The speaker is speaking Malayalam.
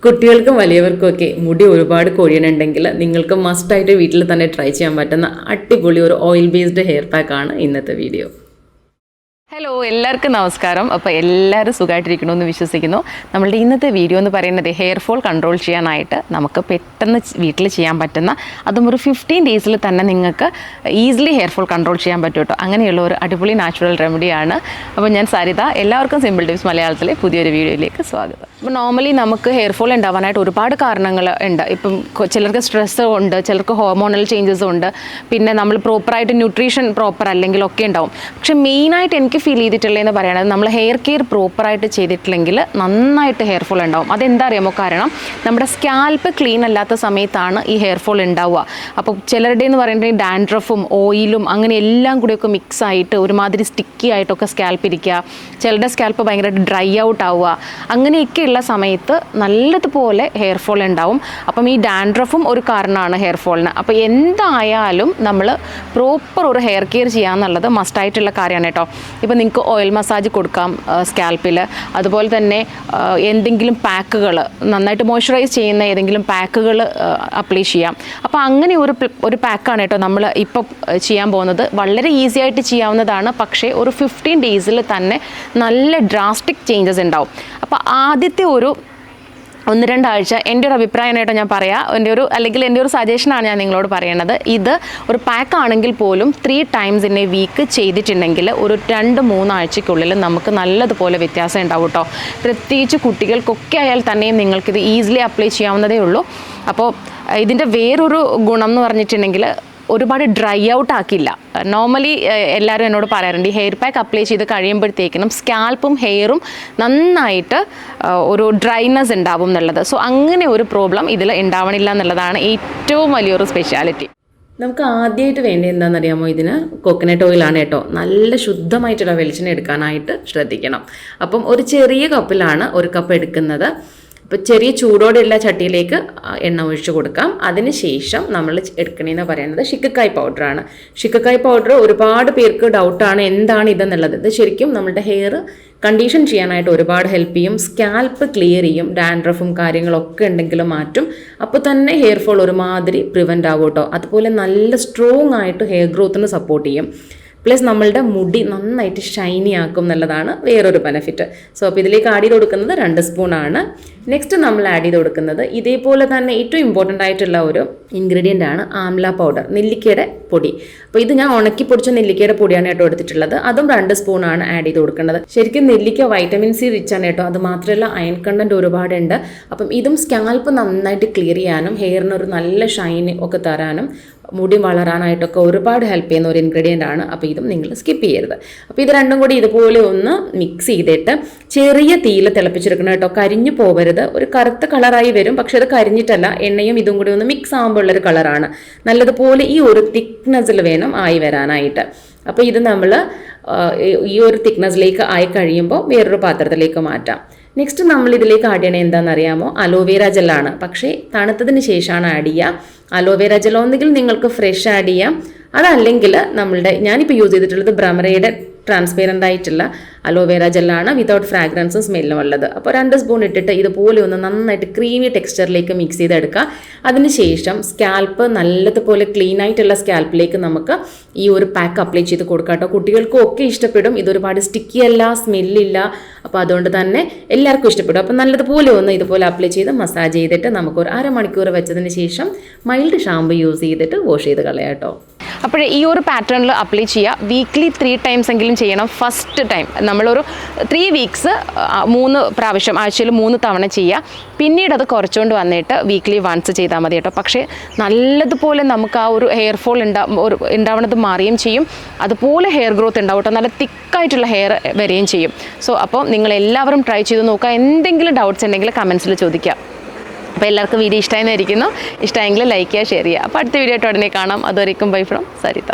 കുട്ടികൾക്കും വലിയവർക്കുമൊക്കെ മുടി ഒരുപാട് കൊഴിയണുണ്ടെങ്കിൽ നിങ്ങൾക്ക് മസ്റ്റായിട്ട് വീട്ടിൽ തന്നെ ട്രൈ ചെയ്യാൻ പറ്റുന്ന അടിപൊളി ഒരു ഓയിൽ ബേസ്ഡ് ഹെയർ പാക്കാണ് ഇന്നത്തെ വീഡിയോ. ഹലോ, എല്ലാവർക്കും നമസ്കാരം. അപ്പോൾ എല്ലാവരും സുഖമായിട്ടിരിക്കണമെന്ന് വിശ്വസിക്കുന്നു. നമ്മളുടെ ഇന്നത്തെ വീഡിയോ എന്ന് പറയുന്നത് ഹെയർ ഫോൾ കൺട്രോൾ ചെയ്യാനായിട്ട് നമുക്ക് പെട്ടെന്ന് വീട്ടിൽ ചെയ്യാൻ പറ്റുന്ന, അതും ഒരു 15 ഡേയ്സിൽ തന്നെ നിങ്ങൾക്ക് ഈസിലി ഹെയർ ഫോൾ കൺട്രോൾ ചെയ്യാൻ പറ്റും കേട്ടോ. അങ്ങനെയുള്ള ഒരു അടിപൊളി നാച്ചുറൽ റെമഡിയാണ്. അപ്പോൾ ഞാൻ സരിത, എല്ലാവർക്കും സിമ്പിൾ ടിപ്സ് മലയാളത്തിലെ പുതിയൊരു വീഡിയോയിലേക്ക് സ്വാഗതം. അപ്പോൾ നോർമലി നമുക്ക് ഹെയർ ഫോൾ ഉണ്ടാവാനായിട്ട് ഒരുപാട് കാരണങ്ങൾ ഉണ്ട്. ഇപ്പം ചിലർക്ക് സ്ട്രെസ്സ് ഉണ്ട്, ചിലർക്ക് ഹോർമോണൽ ചേഞ്ചസ് ഉണ്ട്, പിന്നെ നമ്മൾ പ്രോപ്പറായിട്ട് ന്യൂട്രീഷൻ പ്രോപ്പർ അല്ലെങ്കിലൊക്കെ ഉണ്ടാവും. പക്ഷെ മെയിനായിട്ട് എനിക്ക് ഫീൽ ചെയ്തിട്ടുള്ളതെന്ന് പറയുന്നത് നമ്മൾ ഹെയർ കെയർ പ്രോപ്പറായിട്ട് ചെയ്തിട്ടില്ലെങ്കിൽ നന്നായിട്ട് ഹെയർ ഫോൾ ഉണ്ടാവും. അതെന്താ അറിയാമോ? കാരണം നമ്മുടെ സ്കാൽപ്പ് ക്ലീൻ അല്ലാത്ത സമയത്താണ് ഈ ഹെയർ ഫോൾ ഉണ്ടാവുക. അപ്പോൾ ചിലരുടെ എന്ന് പറയുന്നത് ഡാൻഡ്രഫും ഓയിലും അങ്ങനെ എല്ലാം കൂടിയൊക്കെ മിക്സ് ആയിട്ട് ഒരുമാതിരി സ്റ്റിക്കി ആയിട്ടൊക്കെ സ്കാൽപ്പ് ഇരിക്കുക, ചിലരുടെ സ്കാൽപ്പ് ഭയങ്കരമായിട്ട് ഡ്രൈ ഔട്ട് ആവുക, അങ്ങനെയൊക്കെയുള്ള സമയത്ത് നല്ലതുപോലെ ഹെയർ ഫോൾ ഉണ്ടാവും. അപ്പം ഈ ഡാൻഡ്രഫും ഒരു കാരണമാണ് ഹെയർ ഫോളിന്. അപ്പോൾ എന്തായാലും നമ്മൾ പ്രോപ്പർ ഒരു ഹെയർ കെയർ ചെയ്യാന്നുള്ളത് മസ്റ്റായിട്ടുള്ള കാര്യമാണ് കേട്ടോ. ഇപ്പോൾ നിങ്ങൾക്ക് ഓയിൽ മസാജ് കൊടുക്കാം സ്കാൽപ്പിൽ, അതുപോലെ തന്നെ എന്തെങ്കിലും പാക്കുകൾ, നന്നായിട്ട് മോയ്സ്ചറൈസ് ചെയ്യുന്ന ഏതെങ്കിലും പാക്കുകൾ അപ്ലൈ ചെയ്യാം. അപ്പോൾ അങ്ങനെ ഒരു പാക്കാണ് കേട്ടോ നമ്മൾ ഇപ്പോൾ ചെയ്യാൻ പോകുന്നത്. വളരെ ഈസി ആയിട്ട് ചെയ്യാവുന്നതാണ്, പക്ഷേ ഒരു 15 ഡേയ്സിൽ തന്നെ നല്ല ഡ്രാസ്റ്റിക് ചേഞ്ചസ് ഉണ്ടാവും. അപ്പോൾ ആദ്യത്തെ ഒരു 1-2 ആഴ്ച എൻ്റെ ഒരു അഭിപ്രായമായിട്ടോ ഞാൻ പറയാം, എൻ്റെ ഒരു സജഷനാണ് ഞാൻ നിങ്ങളോട് പറയണത്. ഇത് ഒരു പാക്കാണെങ്കിൽ പോലും 3 times in a week ചെയ്തിട്ടുണ്ടെങ്കിൽ ഒരു 2-3 ആഴ്ചയ്ക്കുള്ളിൽ നമുക്ക് നല്ലതുപോലെ വ്യത്യാസം ഉണ്ടാവും കേട്ടോ. പ്രത്യേകിച്ച് കുട്ടികൾക്കൊക്കെ ആയാൽ തന്നെയും നിങ്ങൾക്കിത് ഈസിലി അപ്ലൈ ചെയ്യാവുന്നതേ ഉള്ളൂ. അപ്പോൾ ഇതിൻ്റെ വേറൊരു ഗുണം എന്ന് പറഞ്ഞിട്ടുണ്ടെങ്കിൽ ഒരുപാട് ഡ്രൈ ഔട്ട് ആക്കില്ല. നോർമലി എല്ലാവരും എന്നോട് പറയാറുണ്ട് ഈ ഹെയർ പാക്ക് അപ്ലൈ ചെയ്ത് കഴിയുമ്പോഴത്തേക്കിനും സ്കാൽപ്പും ഹെയറും നന്നായിട്ട് ഒരു ഡ്രൈനെസ് ഉണ്ടാവും എന്നുള്ളത്. സോ അങ്ങനെ ഒരു പ്രോബ്ലം ഇതിൽ ഉണ്ടാവണില്ല എന്നുള്ളതാണ് ഏറ്റവും വലിയൊരു സ്പെഷ്യാലിറ്റി. നമുക്ക് ആദ്യമായിട്ട് വേണ്ടത് എന്താണെന്നറിയാമോ? ഇതിന് കോക്കനട്ട് ഓയിലാണ് കേട്ടോ. നല്ല ശുദ്ധമായിട്ടുള്ള വെളിച്ചെണ്ണ എടുക്കാനായിട്ട് ശ്രദ്ധിക്കണം. അപ്പം ഒരു ചെറിയ കപ്പിലാണ് 1 കപ്പ് എടുക്കുന്നത്. ഇപ്പോൾ ചെറിയ ചൂടോടെയുള്ള ചട്ടിയിലേക്ക് എണ്ണ ഒഴിച്ച് കൊടുക്കാം. അതിന് ശേഷം നമ്മൾ എടുക്കണമെന്ന് പറയുന്നത് ഷിക്കക്കായ് പൗഡറാണ്. ഷിക്കക്കായ് പൗഡർ ഒരുപാട് പേർക്ക് ഡൗട്ടാണ് എന്താണ് ഇതെന്നുള്ളത്. ഇത് ശരിക്കും നമ്മുടെ ഹെയർ കണ്ടീഷൻ ചെയ്യാനായിട്ട് ഒരുപാട് ഹെൽപ്പ് ചെയ്യും. സ്കാൽപ്പ് ക്ലിയർ ചെയ്യും, ഡാൻഡ്രഫും കാര്യങ്ങളൊക്കെ ഉണ്ടെങ്കിലും മാറ്റും. അപ്പോൾ തന്നെ ഹെയർ ഫോൾ ഒരുമാതിരി പ്രിവെൻ്റ് ആകും കേട്ടോ. അതുപോലെ നല്ല സ്ട്രോങ് ആയിട്ട് ഹെയർ ഗ്രോത്തിന് സപ്പോർട്ട് ചെയ്യും. പ്ലസ് നമ്മളുടെ മുടി നന്നായിട്ട് ഷൈനി ആക്കും എന്നുള്ളതാണ് വേറൊരു ബെനിഫിറ്റ്. സോ അപ്പോൾ ഇതിലേക്ക് ആഡ് ചെയ്ത് കൊടുക്കുന്നത് 2 സ്പൂണാണ്. നെക്സ്റ്റ് നമ്മൾ ആഡ് ചെയ്ത് കൊടുക്കുന്നത് ഇതേപോലെ തന്നെ ഏറ്റവും ഇമ്പോർട്ടൻ്റ് ആയിട്ടുള്ള ഒരു ഇൻഗ്രീഡിയൻ്റ് ആണ് ആംല പൗഡർ, നെല്ലിക്കയുടെ പൊടി. അപ്പോൾ ഇത് ഞാൻ ഉണക്കി പൊടിച്ച നെല്ലിക്കയുടെ പൊടിയാണ് കേട്ടോ എടുത്തിട്ടുള്ളത്. അതും 2 സ്പൂണാണ് ആഡ് ചെയ്ത് കൊടുക്കേണ്ടത്. ശരിക്കും നെല്ലിക്ക വൈറ്റമിൻ സി റിച്ച് ആണ് കേട്ടോ. അത് മാത്രമല്ല അയൺ കണ്ടൻറ്റ് ഒരുപാടുണ്ട്. അപ്പം ഇതും സ്കാൽപ്പ് നന്നായിട്ട് ക്ലിയർ ചെയ്യാനും ഹെയറിന് ഒരു നല്ല ഷൈൻ ഒക്കെ തരാനും മുടി വളരാനായിട്ടൊക്കെ ഒരുപാട് ഹെൽപ്പ് ചെയ്യുന്ന ഒരു ഇൻഗ്രീഡിയൻ്റ് ആണ്. അപ്പോൾ ഇതും നിങ്ങൾ സ്കിപ്പ് ചെയ്യരുത്. അപ്പോൾ ഇത് രണ്ടും കൂടി ഇതുപോലെ ഒന്ന് മിക്സ് ചെയ്തിട്ട് ചെറിയ തീയിൽ തിളപ്പിച്ചെടുക്കണം കേട്ടോ. കരിഞ്ഞു പോകരുത്. ഒരു കറുത്ത കളറായി വരും, പക്ഷെ അത് കരിഞ്ഞിട്ടല്ല, എണ്ണയും ഇതും കൂടി ഒന്ന് മിക്സ് ആകുമ്പോൾ ഉള്ളൊരു കളറാണ്. നല്ലതുപോലെ ഈ ഒരു തിക്നെസ്സിൽ വേണം ആയി വരാനായിട്ട്. അപ്പോൾ ഇത് നമ്മൾ ഈ ഒരു തിക്നെസ്സിലേക്ക് ആയി കഴിയുമ്പോൾ വേറൊരു പാത്രത്തിലേക്ക് മാറ്റാം. നെക്സ്റ്റ് നമ്മൾ ഇതിലേക്ക് ആഡ് ചെയ്യണത് എന്താണെന്നറിയാമോ? അലോവേര ജെല്ലാണ്. പക്ഷേ തണുത്തതിന് ശേഷമാണ് ആഡ് ചെയ്യുക. അലോവേര ജെൽ ഒന്നുകിൽ നിങ്ങൾക്ക് ഫ്രഷ് ആഡ് ചെയ്യാം, അതല്ലെങ്കിൽ ഞാനിപ്പോൾ യൂസ് ചെയ്തിട്ടുള്ളത് ബ്രമറയുടെ ട്രാൻസ്പെറൻ്റ് ആയിട്ടുള്ള അലോവേര ജെല്ലാണ്, വിതൗട്ട് ഫ്രാഗ്രൻസും സ്മെല്ലും ഉള്ളത്. അപ്പോൾ 2 സ്പൂൺ ഇട്ടിട്ട് ഇതുപോലെ ഒന്ന് നന്നായിട്ട് ക്രീമി ടെക്സ്ചറിലേക്ക് മിക്സ് ചെയ്തെടുക്കുക. അതിനുശേഷം സ്കാൽപ്പ് നല്ലതുപോലെ ക്ലീൻ ആയിട്ടുള്ള സ്കാൽപ്പിലേക്ക് നമുക്ക് ഈ ഒരു പാക്ക് അപ്ലൈ ചെയ്ത് കൊടുക്കാം കേട്ടോ. കുട്ടികൾക്കും ഒക്കെ ഇഷ്ടപ്പെടും. ഇതൊരുപാട് സ്റ്റിക്കി അല്ല, സ്മെല്ലില്ല. അപ്പോൾ അതുകൊണ്ട് തന്നെ എല്ലാവർക്കും ഇഷ്ടപ്പെടും. അപ്പോൾ നല്ലതുപോലെ ഒന്ന് ഇതുപോലെ അപ്ലൈ ചെയ്ത് മസാജ് ചെയ്തിട്ട് നമുക്കൊരു 1/2 മണിക്കൂർ വെച്ചതിന് ശേഷം മൈൽഡ് ഷാമ്പു യൂസ് ചെയ്തിട്ട് വാഷ് ചെയ്ത് കളയാം കേട്ടോ. അപ്പോൾ ഈ ഒരു പാറ്റേണിൽ അപ്ലൈ ചെയ്യുക. വീക്ക്ലി 3 times എങ്കിലും ചെയ്യണം. ഫസ്റ്റ് ടൈം നമ്മളൊരു 3 weeks 3 പ്രാവശ്യം, ആഴ്ചയിൽ 3 തവണ ചെയ്യുക. പിന്നീട് അത് കുറച്ചുകൊണ്ട് വന്നിട്ട് വീക്ക്ലി വൺസ് ചെയ്താൽ മതി കേട്ടോ. പക്ഷേ നല്ലതുപോലെ നമുക്ക് ആ ഒരു ഹെയർ ഫോൾ ഉണ്ടാവുന്നത് മാറുകയും ചെയ്യും. അതുപോലെ ഹെയർ ഗ്രോത്ത് ഉണ്ടാവും കേട്ടോ. നല്ല തിക്കായിട്ടുള്ള ഹെയർ വരികയും ചെയ്യും. സോ അപ്പോൾ നിങ്ങളെല്ലാവരും ട്രൈ ചെയ്ത് നോക്കുക. എന്തെങ്കിലും ഡൗട്ട്സ് ഉണ്ടെങ്കിൽ കമൻസിൽ ചോദിക്കുക. അപ്പോൾ എല്ലാവർക്കും വീഡിയോ ഇഷ്ടമായിരിക്കുന്നു. ഇഷ്ടമായെങ്കിൽ ലൈക്ക് ചെയ്യുക, ഷെയർ ചെയ്യുക. അപ്പോൾ അടുത്ത വീഡിയോ ആയിട്ട് ഉടനെ കാണാം. അതുവരേക്കും ബൈ ഫ്രം സരിത.